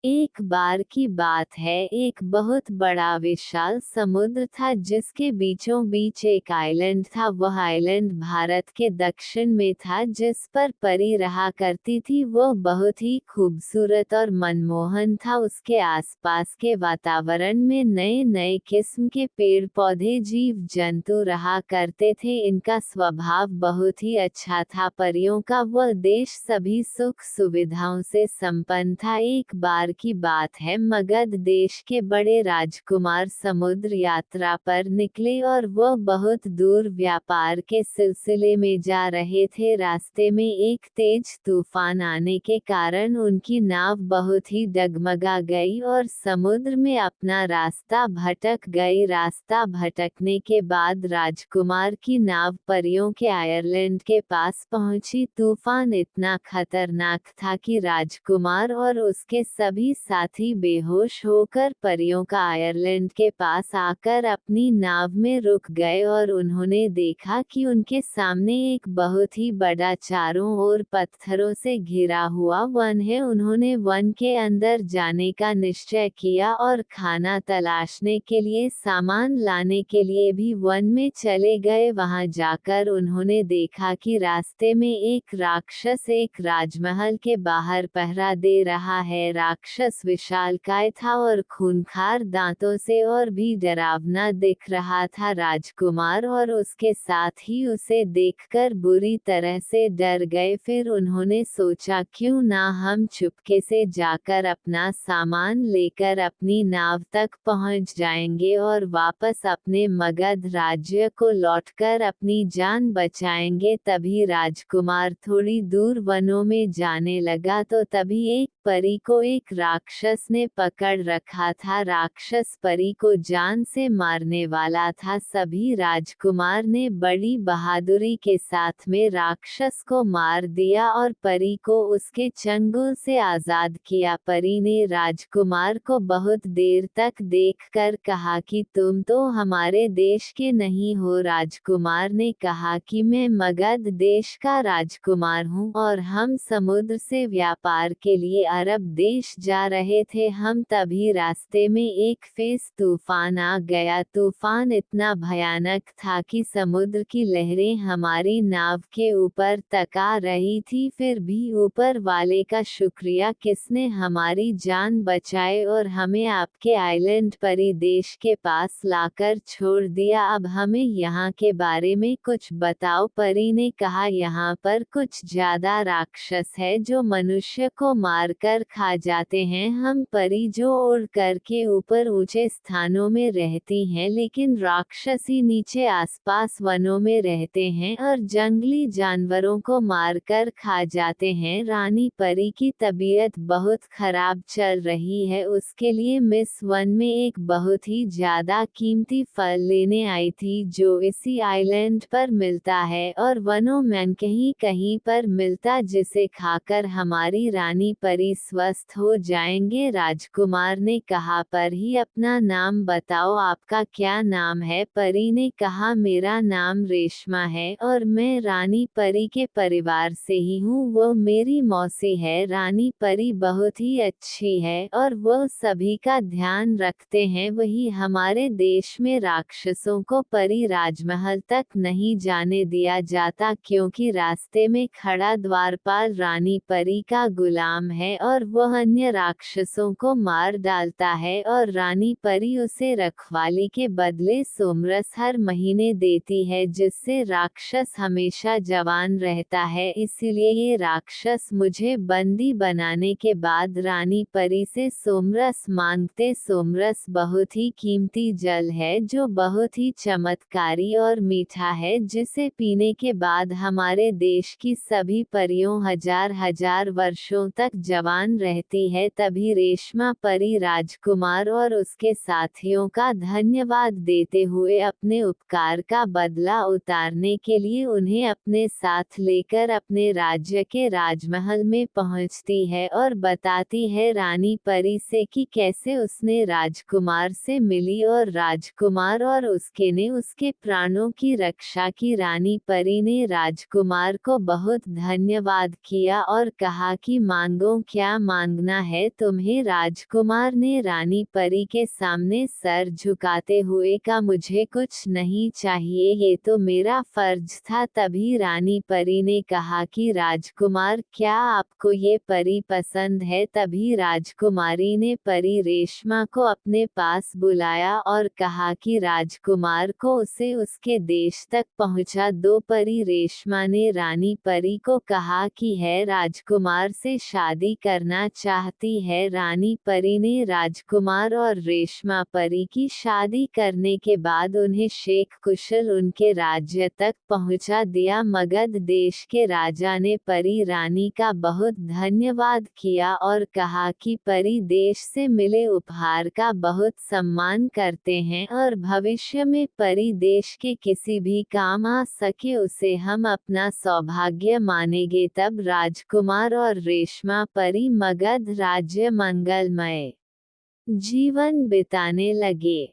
एक बार की बात है, एक बहुत बड़ा विशाल समुद्र था जिसके बीचों बीच एक आइलैंड था। वह आइलैंड भारत के दक्षिण में था, जिस पर परी रहा करती थी। वह बहुत ही खूबसूरत और मनमोहन था। उसके आसपास के वातावरण में नए नए किस्म के पेड़ पौधे जीव जंतु रहा करते थे। इनका स्वभाव बहुत ही अच्छा था। परियों का वह देश सभी सुख सुविधाओं से संपन्न था। एक बार की बात है, मगध देश के बड़े राजकुमार समुद्र यात्रा पर निकले और वह बहुत दूर व्यापार के सिलसिले में जा रहे थे। रास्ते में एक तेज तूफान आने के कारण उनकी नाव बहुत ही डगमगा गई और समुद्र में अपना रास्ता भटक गई। रास्ता भटकने के बाद राजकुमार की नाव परियों के आयरलैंड के पास पहुंची। तूफान इतना खतरनाक था कि राजकुमार और उसके सभी साथी बेहोश होकर परियों का आयरलैंड के पास आकर अपनी नाव में रुक गए और उन्होंने देखा कि उनके सामने एक बहुत ही बड़ा चारों ओर पत्थरों से घिरा हुआ वन है। उन्होंने वन के अंदर जाने का निश्चय किया और खाना तलाशने के लिए, सामान लाने के लिए भी वन में चले गए। वहां जाकर उन्होंने देखा कि रास्ते में एक राक्षस एक राजमहल के बाहर पहरा दे रहा है। राक्षस विशालकाय था और खूंखार दांतों से और भी डरावना दिख रहा था। राजकुमार और उसके साथ ही उसे देखकर बुरी तरह से डर गए। फिर उन्होंने सोचा, क्यों ना हम चुपके से जाकर अपना सामान लेकर अपनी नाव तक पहुंच जाएंगे और वापस अपने मगध राज्य को लौटकर अपनी जान बचाएंगे। तभी राजकुमार थोड़ी दूर वनों में जाने लगा तो तभी एक परी को एक राक्षस ने पकड़ रखा था। राक्षस परी को जान से मारने वाला था। सभी राजकुमार ने बड़ी बहादुरी के साथ में राक्षस को मार दिया और परी को उसके चंगुल से आजाद किया। परी ने राजकुमार को बहुत देर तक देखकर कहा कि तुम तो हमारे देश के नहीं हो। राजकुमार ने कहा कि मैं मगध देश का राजकुमार हूँ और हम समुद्र से व्यापार के लिए अरब देश जा रहे थे। हम तभी रास्ते में एक फेस तूफान आ गया। तूफान इतना भयानक था कि समुद्र की लहरें हमारी नाव के ऊपर तक आ रही थी। फिर भी ऊपर वाले का शुक्रिया, किसने हमारी जान बचाए और हमें आपके आइलैंड परी देश के पास लाकर छोड़ दिया। अब हमें यहाँ के बारे में कुछ बताओ। परी ने कहा, यहाँ पर कुछ ज्यादा राक्षस है जो मनुष्य को मारकर खा जाते हैं। हम परी जो उड़ कर के ऊपर ऊंचे स्थानों में रहती हैं, लेकिन राक्षसी नीचे आसपास वनों में रहते हैं और जंगली जानवरों को मारकर खा जाते हैं। रानी परी की तबीयत बहुत खराब चल रही है। उसके लिए मिस वन में एक बहुत ही ज्यादा कीमती फल लेने आई थी जो इसी आइलैंड पर मिलता है और वनों में कहीं कहीं पर मिलता, जिसे खाकर हमारी रानी परी स्वस्थ हो जाएंगे। राजकुमार ने कहा, पर ही अपना नाम बताओ, आपका क्या नाम है? परी ने कहा, मेरा नाम रेशमा है और मैं रानी परी के परिवार से ही हूँ। वो मेरी मौसी है। रानी परी बहुत ही अच्छी है और वो सभी का ध्यान रखते हैं। वही हमारे देश में राक्षसों को परी राजमहल तक नहीं जाने दिया जाता, क्योंकि रास्ते में खड़ा द्वारपाल रानी परी का गुलाम है और वह अन्य राक्षसों को मार डालता है और रानी परी उसे रखवाली के बदले सोमरस हर महीने देती है, जिससे राक्षस हमेशा जवान रहता है। इसीलिए ये राक्षस मुझे बंदी बनाने के बाद रानी परी से सोमरस मांगते। सोमरस बहुत ही कीमती जल है जो बहुत ही चमत्कारी और मीठा है, जिसे पीने के बाद हमारे देश की सभी परियों हजार हजार वर्षों तक जवान रहती है। तभी रेशमा परी राजकुमार और उसके साथियों का धन्यवाद देते हुए अपने उपकार का बदला उतारने के लिए उन्हें अपने साथ लेकर अपने राज्य के राजमहल में पहुंचती है और बताती है रानी परी से कि कैसे उसने राजकुमार से मिली और राजकुमार और उसके ने उसके प्राणों की रक्षा की। रानी परी ने राजकुमार को बहुत धन्यवाद किया और कहा कि मांगो, क्या मांगना है तुम्हें। राजकुमार ने रानी परी के सामने सर झुकाते हुए कहा, मुझे कुछ नहीं चाहिए, ये तो मेरा फर्ज था। तभी रानी परी ने कहा कि राजकुमार, क्या आपको ये परी पसंद है? तभी राजकुमारी ने परी रेशमा को अपने पास बुलाया और कहा कि राजकुमार को उसे उसके देश तक पहुंचा दो। परी रेशमा ने रानी परी को कहा कि है राजकुमार से शादी करना चाहती है। रानी परी ने राजकुमार और रेशमा परी की शादी करने के बाद उन्हें शेख कुशल उनके राज्य तक पहुंचा दिया। मगध देश के राजा ने परी रानी का बहुत धन्यवाद किया और कहा कि परी देश से मिले उपहार का बहुत सम्मान करते हैं और भविष्य में परी देश के किसी भी काम आ सके उसे हम अपना सौभाग्य मानेंगे। तब राजकुमार और रेशमा परी मगध राज्य मंगलमय जीवन बिताने लगे।